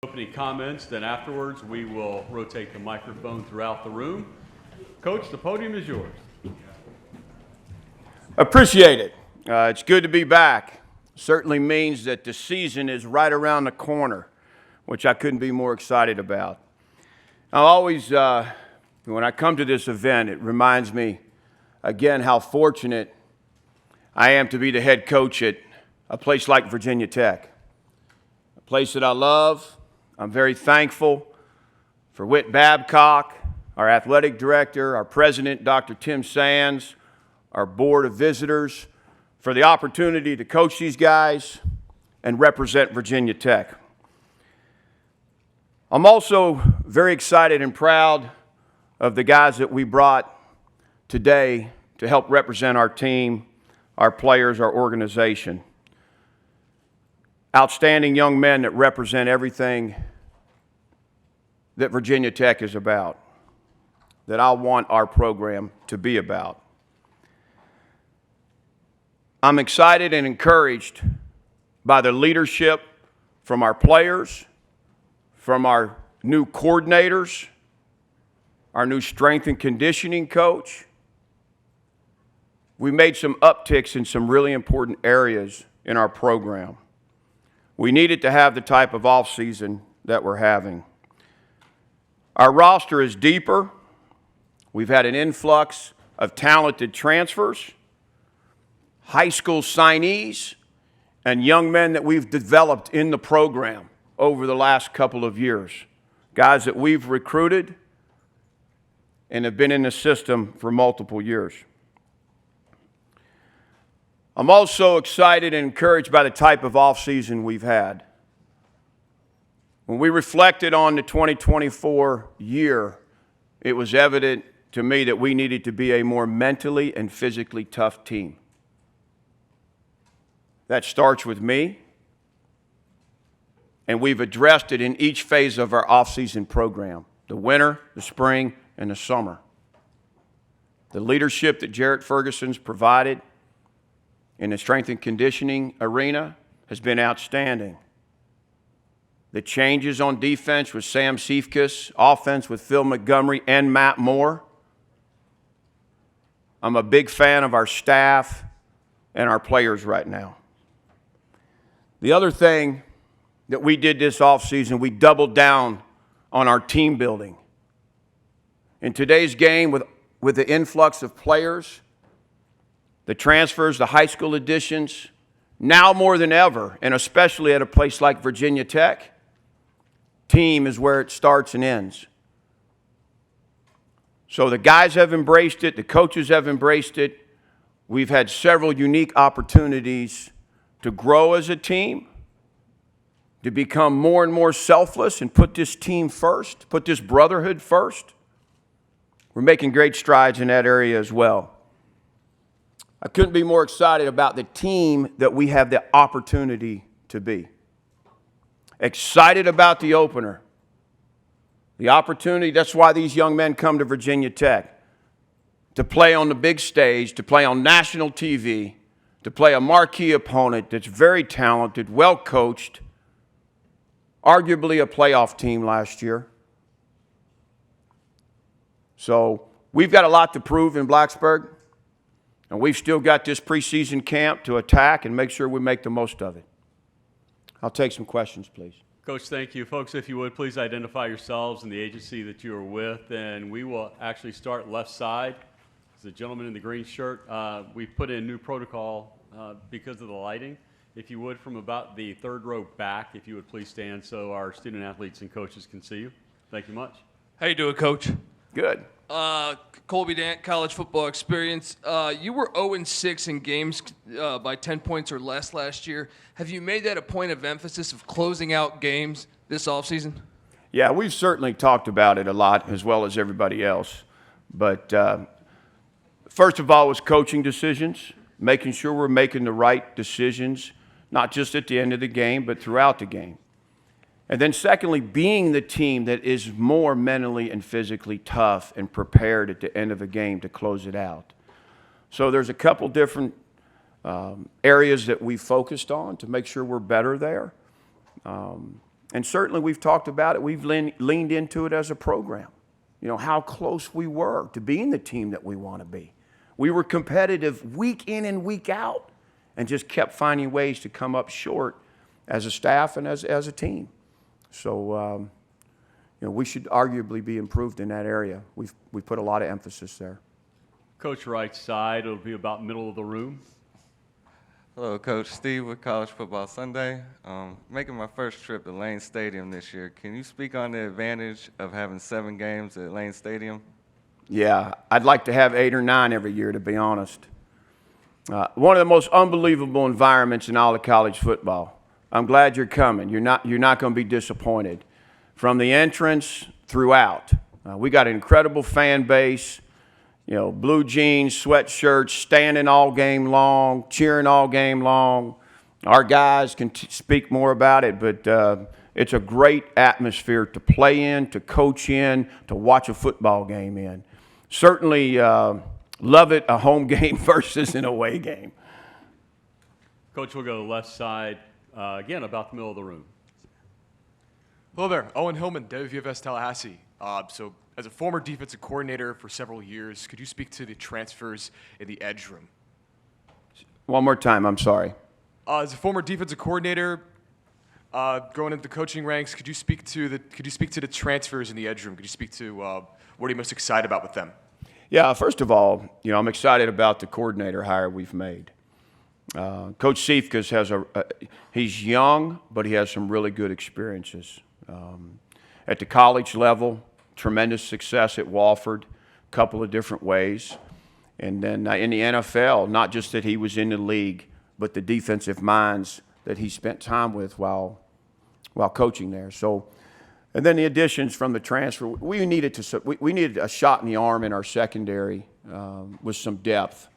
Opening comments, then afterwards we will rotate the microphone throughout the room. Coach, the podium is yours. Appreciate it. It's good to be back. Certainly means that the season is right around the corner, which I couldn't be more excited about. I always, when I come to this event, it reminds me again how fortunate I am to be the head coach at a place like Virginia Tech, a place that I love. I'm very thankful for Whit Babcock, our athletic director, our president, Dr. Tim Sands, our board of visitors, for the opportunity to coach these guys and represent Virginia Tech. I'm also very excited and proud of the guys that we brought today to help represent our team, our players, our organization. Outstanding young men that represent everything that Virginia Tech is about, that I want our program to be about. I'm excited and encouraged by the leadership from our players, from our new coordinators, our new strength and conditioning coach. We made some upticks in some really important areas in our program. We needed to have the type of offseason that we're having. Our roster is deeper. We've had an influx of talented transfers, high school signees, and young men that we've developed in the program over the last couple of years. Guys that we've recruited and have been in the system for multiple years. I'm also excited and encouraged by the type of offseason we've had. When we reflected on the 2024 year, it was evident to me that we needed to be a more mentally and physically tough team. That starts with me, and we've addressed it in each phase of our offseason program, the winter, the spring, and the summer. The leadership that Jarrett Ferguson's provided in the strength and conditioning arena has been outstanding. The changes on defense with Sam Seifkus, offense with Phil Montgomery and Matt Moore. I'm a big fan of our staff and our players right now. The other thing that we did this offseason, we doubled down on our team building. In today's game, with the influx of players, the transfers, the high school additions, now more than ever, and especially at a place like Virginia Tech, team is where it starts and ends. So the guys have embraced it, the coaches have embraced it. We've had several unique opportunities to grow as a team, to become more and more selfless and put this team first, put this brotherhood first. We're making great strides in that area as well. I couldn't be more excited about the team that we have the opportunity to be. Excited about the opener. The opportunity, that's why these young men come to Virginia Tech, to play on the big stage, to play on national TV, to play a marquee opponent that's very talented, well coached, arguably a playoff team last year. So we've got a lot to prove in Blacksburg, and we've still got this preseason camp to attack and make sure we make the most of it. I'll take some questions, please. Coach, thank you. Folks, if you would, please identify yourselves and the agency that you are with, and we will actually start left side. The gentleman in the green shirt, we've put in new protocol because of the lighting. If you would, from about the third row back, if you would please stand so our student athletes and coaches can see you. Thank you much. How you doing, Coach? Good. Colby Dant, college football experience. You were 0-6 in games by 10 points or less last year. Have you made that a point of emphasis of closing out games this offseason? Yeah, we've certainly talked about it a lot, as well as everybody else. But first of all, it was coaching decisions, making sure we're making the right decisions, not just at the end of the game, but throughout the game. And then secondly, being the team that is more mentally and physically tough and prepared at the end of a game to close it out. So there's a couple different areas that we focused on to make sure we're better there. And certainly we've talked about it. We've leaned into it as a program. You know, how close we were to being the team that we want to be. We were competitive week in and week out and just kept finding ways to come up short as a staff and as a team. So, you know, we should arguably be improved in that area. We've put a lot of emphasis there. Coach right side, it'll be about middle of the room. Hello, Coach Steve with College Football Sunday. Making my first trip to Lane Stadium this year. Can you speak on the advantage of having 7 games at Lane Stadium? Yeah, I'd like to have 8 or 9 every year, to be honest. One of the most unbelievable environments in all of college football. I'm glad you're coming. You're not going to be disappointed. From the entrance throughout, we got an incredible fan base. You know, blue jeans, sweatshirts, standing all game long, cheering all game long. Our guys can speak more about it, but it's a great atmosphere to play in, to coach in, to watch a football game in. Certainly love it, a home game versus an away game. Coach, we'll go to the left side, again, about the middle of the room. Hello there, Owen Hillman, WVFS Tallahassee. So as a former defensive coordinator for several years, could you speak to the transfers in the edge room? One more time, I'm sorry. As a former defensive coordinator, going into the coaching ranks, could you speak to the transfers in the edge room? Could you speak to what are you most excited about with them? Yeah, first of all, you know, I'm excited about the coordinator hire we've made. Coach Siefkas he's young, but he has some really good experiences. At the college level, tremendous success at Wofford, a couple of different ways. And then in the NFL, not just that he was in the league, but the defensive minds that he spent time with while coaching there. So, and then the additions from the transfer, we needed a shot in the arm in our secondary with some depth,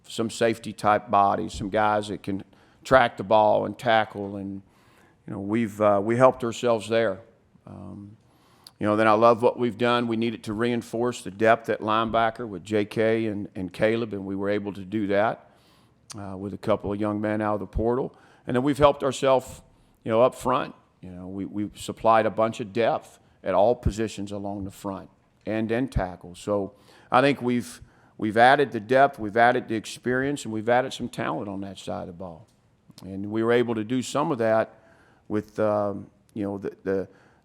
some safety type bodies, some guys that can track the ball and tackle, and you know we helped ourselves there. You know, then I love what we've done. We needed to reinforce the depth at linebacker with J.K. and Caleb, and we were able to do that with a couple of young men out of the portal. And then we've helped ourselves, you know, up front. You know, we supplied a bunch of depth at all positions along the front, end and tackle. So I think we've added the depth, we've added the experience, and we've added some talent on that side of the ball. And we were able to do some of that with, you know,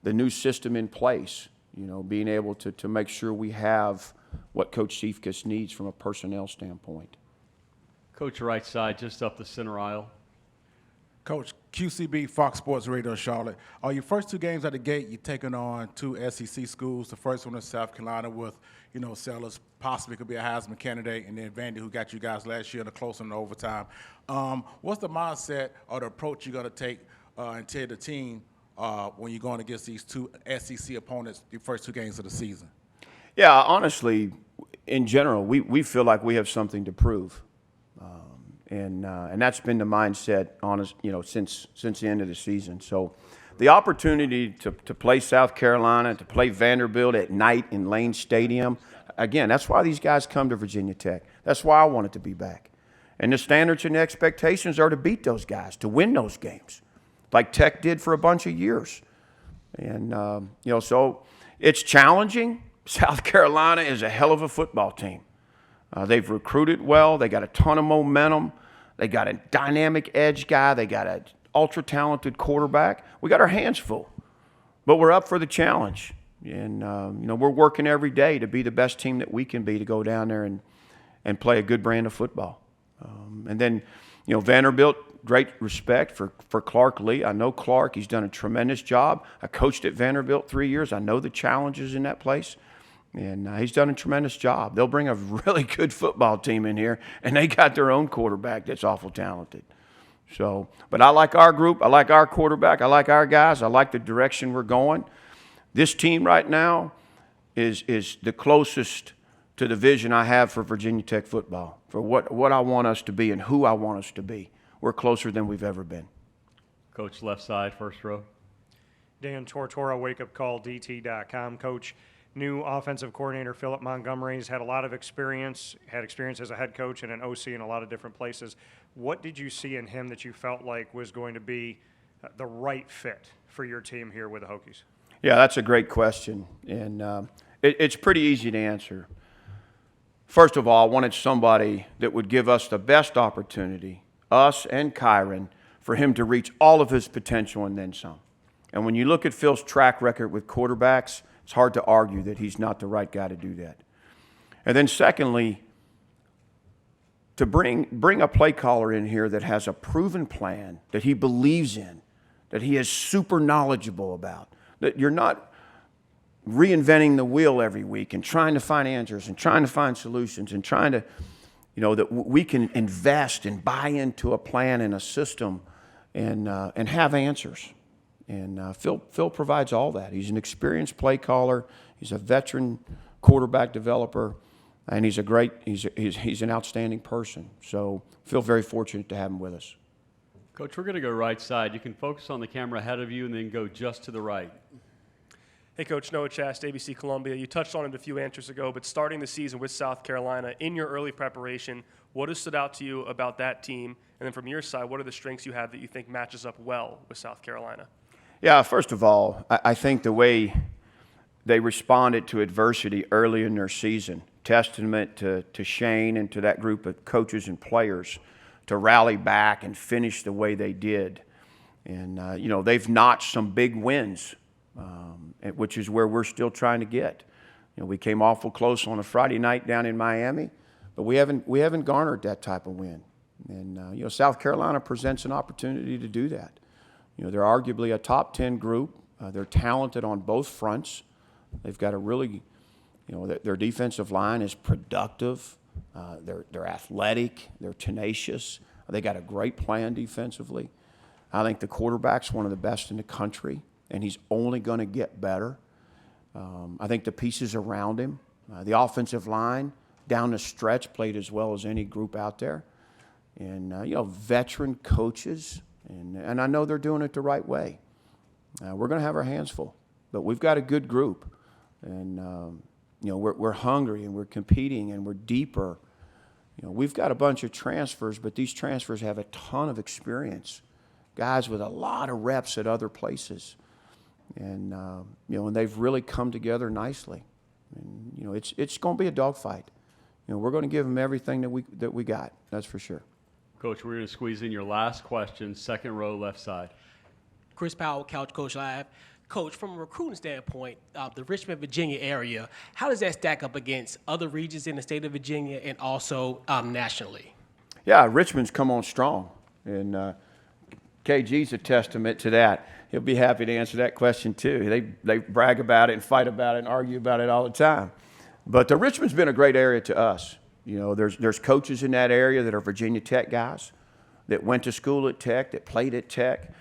the new system in place, you know, being able to make sure we have what Coach Siefkas needs from a personnel standpoint. Coach right side, just up the center aisle. Coach, QCB, Fox Sports Radio, Charlotte. Your first 2 games at the gate, you're taking on 2 SEC schools. The first one in South Carolina with, you know, Sellers possibly could be a Heisman candidate, and then Vandy, who got you guys last year in a close one in overtime. What's the mindset or the approach you're going to take and tell the team when you're going against these 2 SEC opponents the first 2 games of the season? Yeah, honestly, in general, we feel like we have something to prove. And that's been the mindset, you know, since the end of the season. So the opportunity to play South Carolina, to play Vanderbilt at night in Lane Stadium, again, that's why these guys come to Virginia Tech. That's why I wanted to be back. And the standards and the expectations are to beat those guys, to win those games, like Tech did for a bunch of years. And, you know, so it's challenging. South Carolina is a hell of a football team. They've recruited well. They got a ton of momentum. They got a dynamic edge guy. They got an ultra-talented quarterback. We got our hands full, but we're up for the challenge. And, you know, we're working every day to be the best team that we can be, to go down there and play a good brand of football. And then, you know, Vanderbilt, great respect for Clark Lee. I know Clark. He's done a tremendous job. I coached at Vanderbilt 3 years. I know the challenges in that place. And he's done a tremendous job. They'll bring a really good football team in here, and they got their own quarterback that's awful talented. So, but I like our group. I like our quarterback. I like our guys. I like the direction we're going. This team right now is the closest to the vision I have for Virginia Tech football, for what I want us to be and who I want us to be. We're closer than we've ever been. Coach left side, first row. Dan Tortora, wakeupcalldt.com. Coach, new offensive coordinator Philip Montgomery's had a lot of experience, as a head coach and an OC in a lot of different places. What did you see in him that you felt like was going to be the right fit for your team here with the Hokies? Yeah, that's a great question, and it's pretty easy to answer. First of all, I wanted somebody that would give us the best opportunity, us and Kyron, for him to reach all of his potential and then some. And when you look at Phil's track record with quarterbacks, it's hard to argue that he's not the right guy to do that. And then secondly, to bring a play caller in here that has a proven plan, that he believes in, that he is super knowledgeable about, that you're not reinventing the wheel every week and trying to find answers and trying to find solutions and trying to, that we can invest and buy into a plan and a system and have answers. And Phil provides all that. He's an experienced play caller. He's a veteran quarterback developer, and he's an outstanding person. So feel very fortunate to have him with us. Coach, we're going to go right side. You can focus on the camera ahead of you and then go just to the right. Hey, Coach, Noah Chast, ABC Columbia. You touched on it a few answers ago, but starting the season with South Carolina, in your early preparation, what has stood out to you about that team? And then from your side, what are the strengths you have that you think matches up well with South Carolina? Yeah, first of all, I think the way they responded to adversity early in their season, testament to Shane and to that group of coaches and players to rally back and finish the way they did. And, they've notched some big wins, which is where we're still trying to get. We came awful close on a Friday night down in Miami, but we haven't garnered that type of win. And, South Carolina presents an opportunity to do that. They're arguably a top 10 group. They're talented on both fronts. They've got a really, their defensive line is productive. They're athletic. They're tenacious. They got a great plan defensively. I think the quarterback's one of the best in the country, and he's only going to get better. I think the pieces around him, the offensive line down the stretch played as well as any group out there. And, veteran coaches, and I know they're doing it the right way. We're going to have our hands full, but we've got a good group. And, we're hungry and we're competing and we're deeper. We've got a bunch of transfers, but these transfers have a ton of experience, guys with a lot of reps at other places. And, and they've really come together nicely. And, it's going to be a dogfight. We're going to give them everything that we got, that's for sure. Coach, we're going to squeeze in your last question, second row, left side. Chris Powell, Couch Coach Live. Coach, from a recruiting standpoint, the Richmond, Virginia area, how does that stack up against other regions in the state of Virginia and also nationally? Yeah, Richmond's come on strong, and KG's a testament to that. He'll be happy to answer that question too. They brag about it and fight about it and argue about it all the time. But Richmond's been a great area to us. There's coaches in that area that are Virginia Tech guys that went to school at Tech, that played at Tech.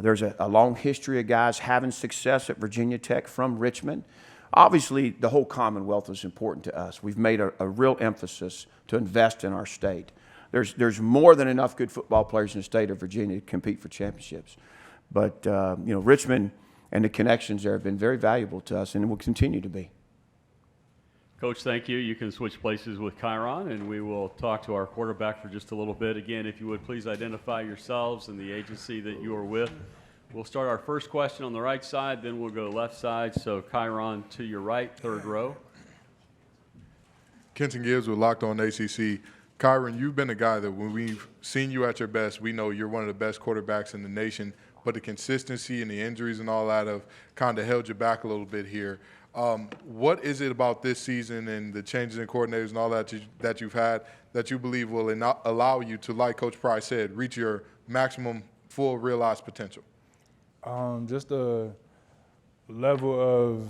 There's a long history of guys having success at Virginia Tech from Richmond. Obviously, the whole Commonwealth is important to us. We've made a real emphasis to invest in our state. There's more than enough good football players in the state of Virginia to compete for championships. But, Richmond and the connections there have been very valuable to us and will continue to be. Coach, thank you. You can switch places with Chiron, and we will talk to our quarterback for just a little bit. Again, if you would please identify yourselves and the agency that you are with. We'll start our first question on the right side, then we'll go left side. So Chiron to your right, third row. Kenton Gibbs with Locked On ACC. Chiron, you've been a guy that when we've seen you at your best, we know you're one of the best quarterbacks in the nation, but the consistency and the injuries and all that have kind of held you back a little bit here. What is it about this season and the changes in coordinators and all that you've had that you believe will allow you to, like Coach Pry said, reach your maximum full realized potential? Just the level of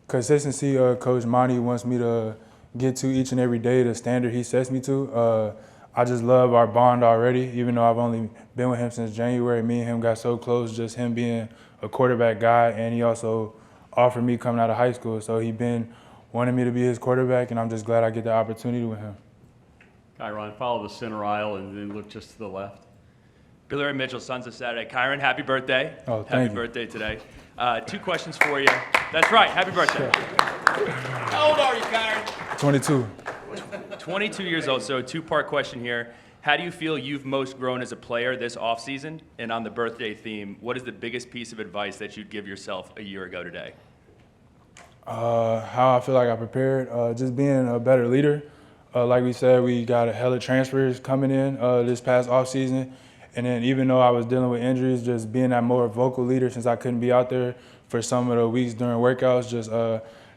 consistency Coach Monty wants me to get to each and every day, the standard he sets me to. I just love our bond already, even though I've only been with him since January. Me and him got so close, just him being a quarterback guy, and he also offered me coming out of high school. So he been wanting me to be his quarterback, and I'm just glad I get the opportunity with him. Chiron, follow the center aisle and then look just to the left. Billy Ray Mitchell, Sons of Saturday. Chiron, happy birthday. Oh, thank happy you. birthday today. 2 questions for you. That's right, happy birthday. How old are you, Chiron? 22. 22 years old, so a 2-part question here. How do you feel you've most grown as a player this offseason? And on the birthday theme, what is the biggest piece of advice that you'd give yourself a year ago today? How I feel like I prepared, just being a better leader. Like we said, we got a hell of transfers coming in this past offseason. And then even though I was dealing with injuries, just being that more vocal leader since I couldn't be out there for some of the weeks during workouts, just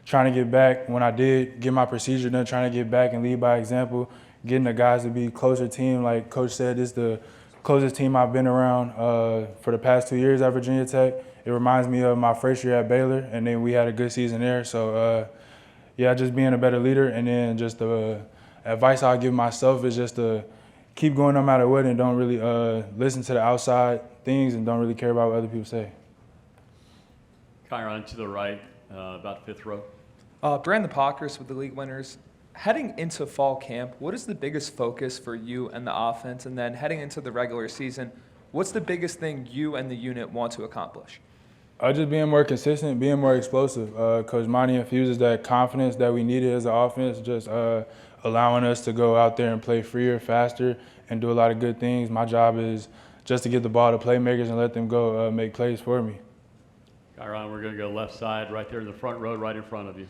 trying to get back when I did get my procedure done, trying to get back and lead by example, getting the guys to be closer team. Like Coach said, this is the closest team I've been around for the past 2 years at Virginia Tech. It reminds me of my first year at Baylor, and then we had a good season there. So, yeah, just being a better leader. And then just the advice I'll give myself is just to keep going no matter what and don't really listen to the outside things and don't really care about what other people say. Kyron to the right, about fifth row. Brandon Pockers with the league winners. Heading into fall camp, what is the biggest focus for you and the offense? And then heading into the regular season, what's the biggest thing you and the unit want to accomplish? Just being more consistent, being more explosive. Coach Monty infuses that confidence that we needed as an offense, just allowing us to go out there and play freer, faster, and do a lot of good things. My job is just to get the ball to playmakers and let them go make plays for me. Kyron, we're going to go left side, right there in the front row, right in front of you.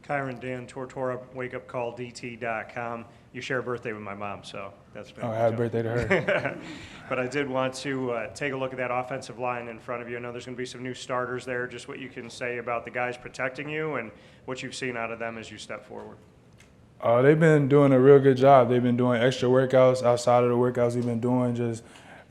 Kyron Dan, Tortora, wakeupcalldt.com. You share a birthday with my mom, so that's been. Oh, happy birthday to her. But I did want to take a look at that offensive line in front of you. I know there's going to be some new starters there. Just what you can say about the guys protecting you and what you've seen out of them as you step forward. They've been doing a real good job. They've been doing extra workouts outside of the workouts we've been doing, just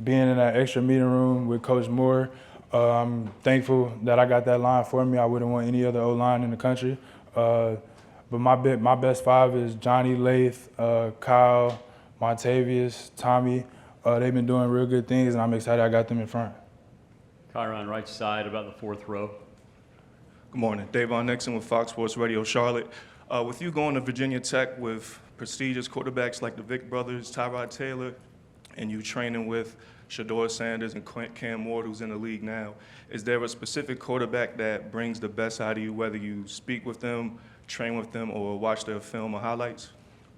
being in that extra meeting room with Coach Moore. I'm thankful that I got that line for me. I wouldn't want any other O-line in the country. But my best five is Johnny, Lath, Kyle, Montavious, Tommy. They've been doing real good things, and I'm excited I got them in front. Kyron, right side, about the fourth row. Good morning. Davon Nixon with Fox Sports Radio Charlotte. With you going to Virginia Tech with prestigious quarterbacks like the Vick brothers, Tyrod Taylor, and you training with Shador Sanders and Cam Ward, who's in the league now, is there a specific quarterback that brings the best out of you, whether you speak with them, train with them, or watch their film or highlights?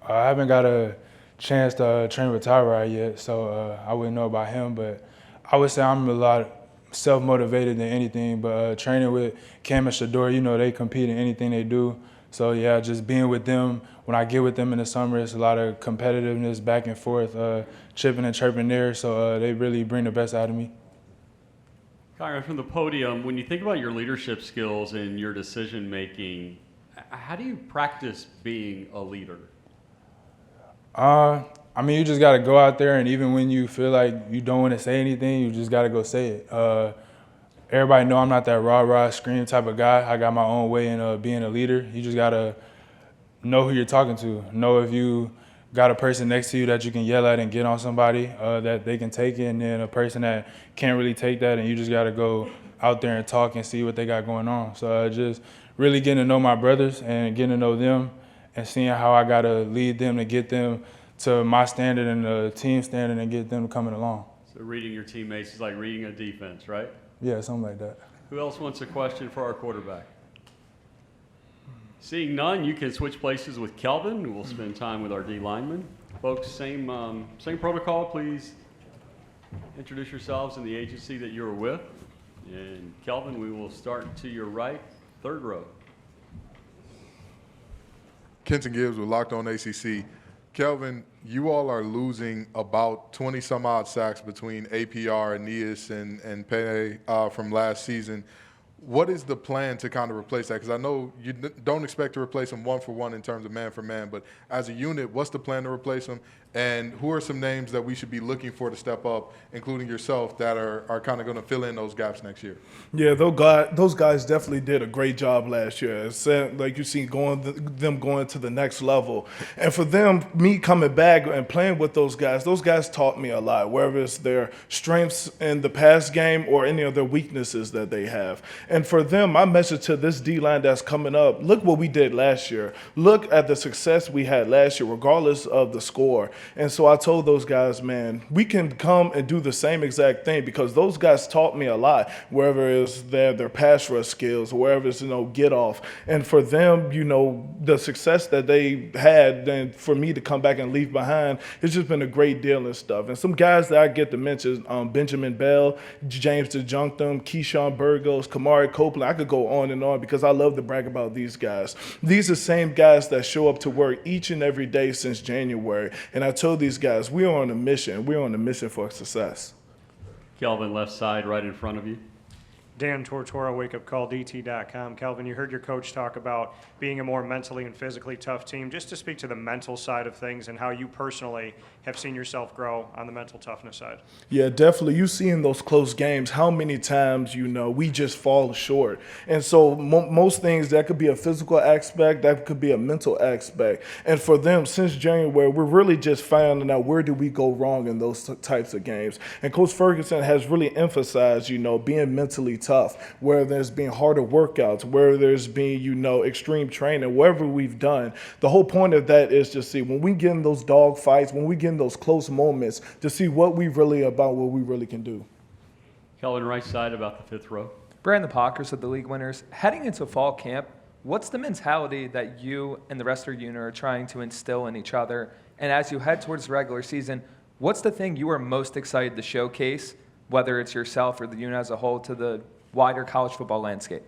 I haven't got a chance to train with Tyrod yet, so I wouldn't know about him. But I would say I'm a lot self-motivated than anything. But training with Cam and Shador, you know, they compete in anything they do. So, yeah, just being with them, when I get with them in the summer, it's a lot of competitiveness back and forth, chipping and chirping there. So they really bring the best out of me. Kyron, from the podium, when you think about your leadership skills and your decision-making, how do you practice being a leader? I mean, you just got to go out there, and even when you feel like you don't want to say anything, you just got to go say it. Everybody know I'm not that rah-rah, scream type of guy. I got my own way in being a leader. You just got to know who you're talking to. Know if you got a person next to you that you can yell at and get on somebody, that they can take it, and then a person that can't really take that, and you just got to go out there and talk and see what they got going on. So just really getting to know my brothers and getting to know them and seeing how I got to lead them to get them to my standard and the team standard and get them coming along. So reading your teammates is like reading a defense, right? Yeah, something like that. Who else wants a question for our quarterback? Seeing none, you can switch places with Kelvin. We'll spend time with our D lineman. Folks, same protocol. Please introduce yourselves and the agency that you're with. And Kelvin, we will start to your right, third row. Kenton Gibbs with Locked On ACC. Kelvin, you all are losing about 20-some-odd sacks between APR, Aeneas, and Pele from last season. What is the plan to kind of replace that? Because I know you don't expect to replace them one-for-one in terms of man-for-man, but as a unit, what's the plan to replace them? And who are some names that we should be looking for to step up, including yourself, that are kind of going to fill in those gaps next year? Yeah, those guys definitely did a great job last year. It's like you see them going to the next level. And for them, me coming back and playing with those guys taught me a lot, whether it's their strengths in the pass game or any of their weaknesses that they have. And for them, my message to this D-line that's coming up, look what we did last year. Look at the success we had last year, regardless of the score. And so I told those guys, man, we can come and do the same exact thing because those guys taught me a lot, wherever it's their pass rush skills, wherever it's, get off. And for them, the success that they had, and for me to come back and leave behind, it's just been a great deal and stuff. And some guys that I get to mention, Benjamin Bell, James DeJunctum, Keyshawn Burgos, Kamari Copeland, I could go on and on because I love to brag about these guys. These are the same guys that show up to work each and every day since January. And I told these guys, we are on a mission. We're on a mission for success. Kelvin, left side, right in front of you. Dan Tortora, wakeupcalldt.com. Calvin, you heard your coach talk about being a more mentally and physically tough team. Just to speak to the mental side of things and how you personally have seen yourself grow on the mental toughness side. Yeah, definitely. You see in those close games how many times, we just fall short. And so most things, that could be a physical aspect, that could be a mental aspect. And for them, since January, we're really just finding out where do we go wrong in those types of games. And Coach Ferguson has really emphasized, being mentally tough, where there's been harder workouts, where there's been, extreme training, whatever we've done. The whole point of that is to see when we get in those dog fights, when we get in those close moments, to see what we really about, what we really can do. Kelvin, right side, about the fifth row. Brandon Pockers with the league winners. Heading into fall camp, what's the mentality that you and the rest of your unit are trying to instill in each other? And as you head towards the regular season, what's the thing you are most excited to showcase, whether it's yourself or the unit as a whole, to the wider college football landscape?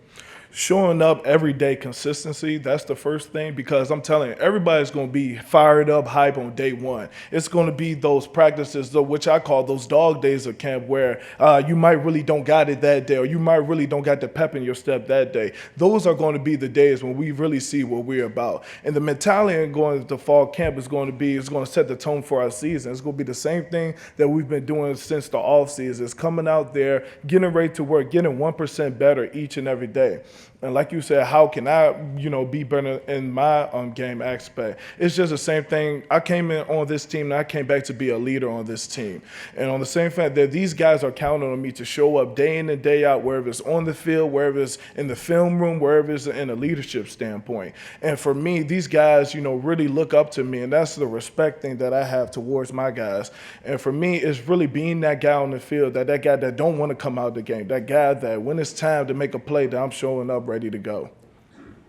Showing up every day, consistency, that's the first thing, because I'm telling you, everybody's going to be fired up, hype on day one. It's going to be those practices, which I call those dog days of camp, where you might really don't got it that day, or you might really don't got the pep in your step that day. Those are going to be the days when we really see what we're about. And the mentality in going to fall camp is going to set the tone for our season. It's going to be the same thing that we've been doing since the offseason. It's coming out there, getting ready to work, getting 1% better each and every day. And like you said, how can I, be better in my game aspect? It's just the same thing. I came in on this team, and I came back to be a leader on this team. And on the same fact that these guys are counting on me to show up day in and day out, wherever it's on the field, wherever it's in the film room, wherever it's in a leadership standpoint. And for me, these guys, really look up to me, and that's the respect thing that I have towards my guys. And for me, it's really being that guy on the field, that guy that don't want to come out of the game, that guy that when it's time to make a play, that I'm showing up ready to go.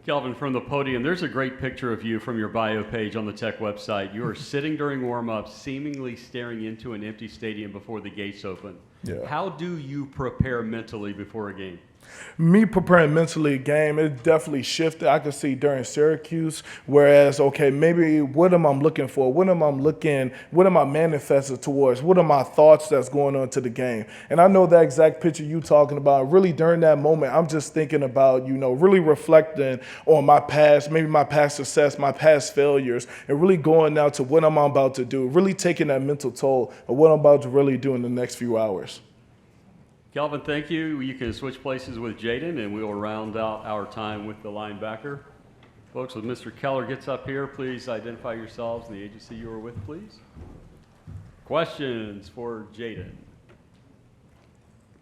Kelvin, from the podium, there's a great picture of you from your bio page on the Tech website. You are sitting during warm-ups, seemingly staring into an empty stadium before the gates open. Yeah. How do you prepare mentally before a game? Me preparing mentally a game, it definitely shifted. I could see during Syracuse, whereas, okay, maybe what am I looking for? What am I manifesting towards? What are my thoughts that's going on to the game? And I know that exact picture you talking about. Really during that moment, I'm just thinking about, really reflecting on my past, maybe my past success, my past failures, and really going now to what I'm about to do, really taking that mental toll of what I'm about to really do in the next few hours. Kelvin, thank you. You can switch places with Jaden, and we will round out our time with the linebacker. Folks, when Mr. Keller gets up here, please identify yourselves and the agency you are with, please. Questions for Jaden?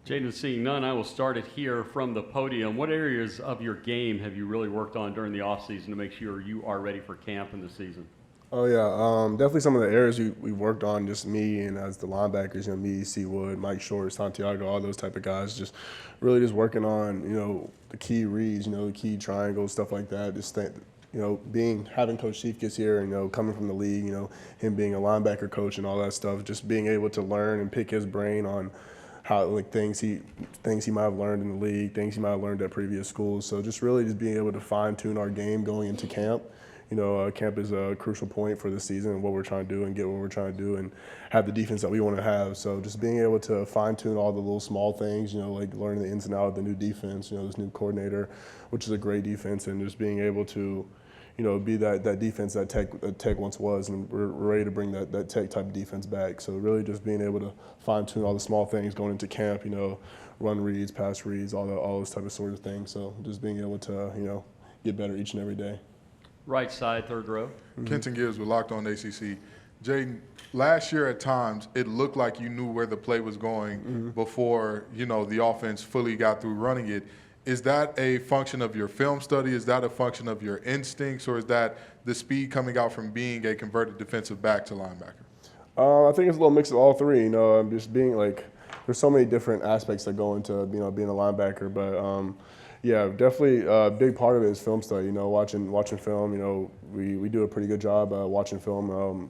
Jaden, seeing none, I will start it here from the podium. What areas of your game have you really worked on during the offseason to make sure you are ready for camp in the season? Oh, yeah. Definitely some of the areas we worked on, just me and as the linebackers, me, Seawood, Mike Short, Santiago, all those type of guys, just really just working on, the key reads, the key triangles, stuff like that. Just having Coach Chiefkes here and, coming from the league, him being a linebacker coach and all that stuff, just being able to learn and pick his brain on how, things he might have learned in the league, things he might have learned at previous schools. So just really just being able to fine-tune our game going into camp. Camp is a crucial point for the season and what we're trying to do and get what we're trying to do and have the defense that we want to have. So just being able to fine-tune all the little small things, like learning the ins and outs of the new defense, this new coordinator, which is a great defense, and just being able to, be that defense that Tech once was, and we're ready to bring that Tech type of defense back. So really just being able to fine-tune all the small things going into camp, run reads, pass reads, all those type of sort of things. So just being able to, get better each and every day. Right side, third row. Kenton Gibbs with Locked On ACC. Jaden, last year at times it looked like you knew where the play was going before, the offense fully got through running it. Is that a function of your film study? Is that a function of your instincts? Or is that the speed coming out from being a converted defensive back to linebacker? I think it's a little mix of all three. You know, just being like, there's so many different aspects that go into being a linebacker. But yeah, definitely a big part of it is film study. You know, watching film. You know, we do a pretty good job watching film on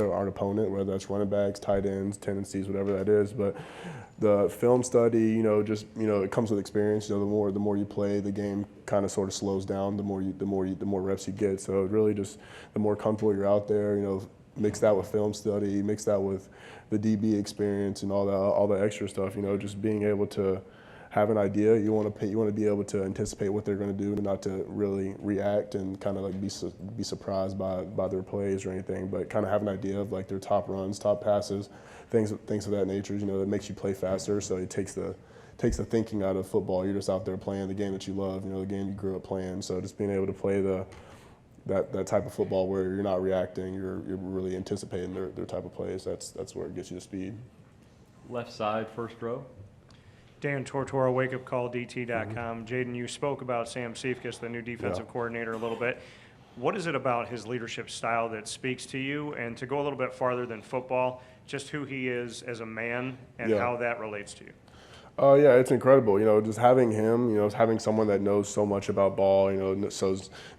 our opponent, whether that's running backs, tight ends, tendencies, whatever that is. But the film study, you know, just it comes with experience. You know, the more you play, the game kind of sort of slows down. The more reps you get. So really, just the more comfortable you're out there. You know. Mix that with film study, mix that with the DB experience and all the extra stuff. You know, just being able to have an idea. You want to be able to anticipate what they're going to do, and not to really react and kind of like be surprised by their plays or anything. But kind of have an idea of like their top runs, top passes, things of that nature. You know, that makes you play faster. So it takes the thinking out of football. You're just out there playing the game that you love. You know, the game you grew up playing. So just being able to play that type of football where you're not reacting, you're really anticipating their type of plays. That's where it gets you to speed. Left side, first row. Dan Tortora, wakeupcalldt.com. Jaden, you spoke about Sam Seifkes, the new defensive coordinator, a little bit. What is it about his leadership style that speaks to you? And to go a little bit farther than football, just who he is as a man and how that relates to you. Oh yeah, it's incredible. You know, just having him. You know, having someone that knows so much about ball. You know,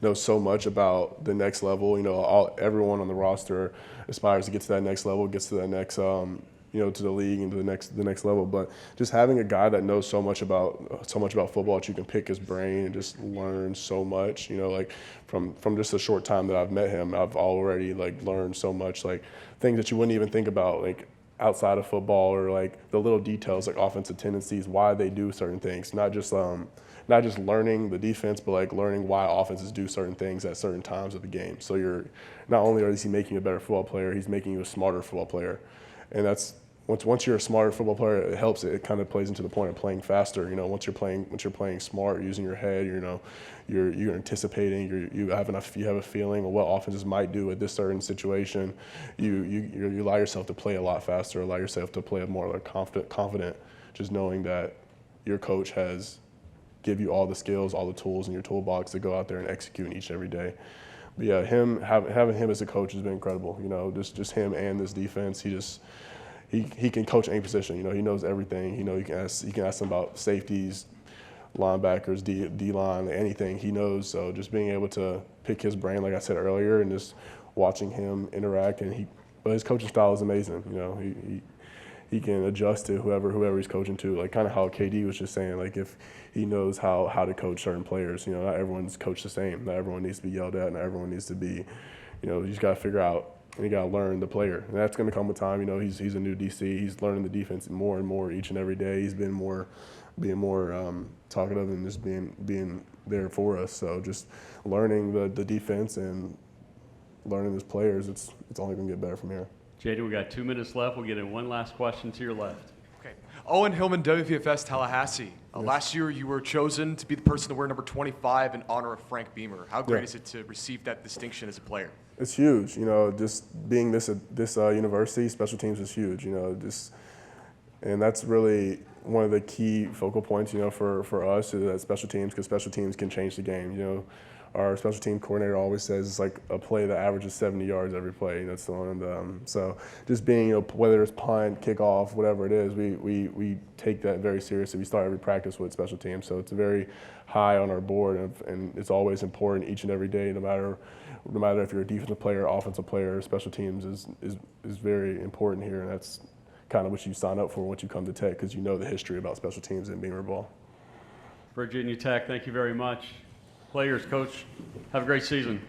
knows so much about the next level. You know, everyone on the roster aspires to get to that next level, gets to that next, to the league and to the next level. But just having a guy that knows so much about football that you can pick his brain and just learn so much. You know, like from just a short time that I've met him, I've already like learned so much, like things that you wouldn't even think about, like outside of football, or like the little details, like offensive tendencies, why they do certain things, not just learning the defense, but like learning why offenses do certain things at certain times of the game. So you're not only is he making you a better football player, he's making you a smarter football player. And that's once you're a smarter football player, it helps. It kind of plays into the point of playing faster. You know, once you're playing smart, using your head, you know, you're anticipating. You have a feeling of what offenses might do at this certain situation. You allow yourself to play a lot faster. Allow yourself to play more like confident. Just knowing that your coach has give you all the skills, all the tools in your toolbox to go out there and execute each and every day. But yeah, having him as a coach has been incredible. You know, just him and this defense. He can coach any position. You know, he knows everything. You know, you can ask him about safeties, linebackers, D-line, anything. He knows. So just being able to pick his brain, like I said earlier, and just watching him interact, but his coaching style is amazing. You know, he can adjust to whoever he's coaching to. Like kind of how KD was just saying, like if he knows how to coach certain players. You know, not everyone's coached the same. Not everyone needs to be yelled at. Not everyone needs to be, you know, you just got to figure out. And you got to learn the player, and that's going to come with time. You know, he's a new DC. He's learning the defense more and more each and every day. He's being more talkative and just being there for us. So just learning the defense and learning his players, it's only going to get better from here. Jaden, we got 2 minutes left. We'll get in one last question to your left. Okay. Owen Hillman, WVFS Tallahassee. Last year, you were chosen to be the person to wear number 25 in honor of Frank Beamer. How great is it to receive that distinction as a player? It's huge. You know, just being this university, special teams is huge. You know, and that's really one of the key focal points. You know, for us is that special teams, because special teams can change the game. You know, our special team coordinator always says it's like a play that averages 70 yards every play. That's the one. So just being, you know, whether it's punt, kickoff, whatever it is, we take that very seriously. We start every practice with special teams, so it's very high on our board, and it's always important each and every day, no matter if you're a defensive player, offensive player. Special teams is very important here, and that's kind of what you sign up for once you come to Tech, because you know the history about special teams and Beamer ball. Virginia Tech, thank you very much. Players, coach, have a great season.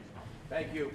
Thank you.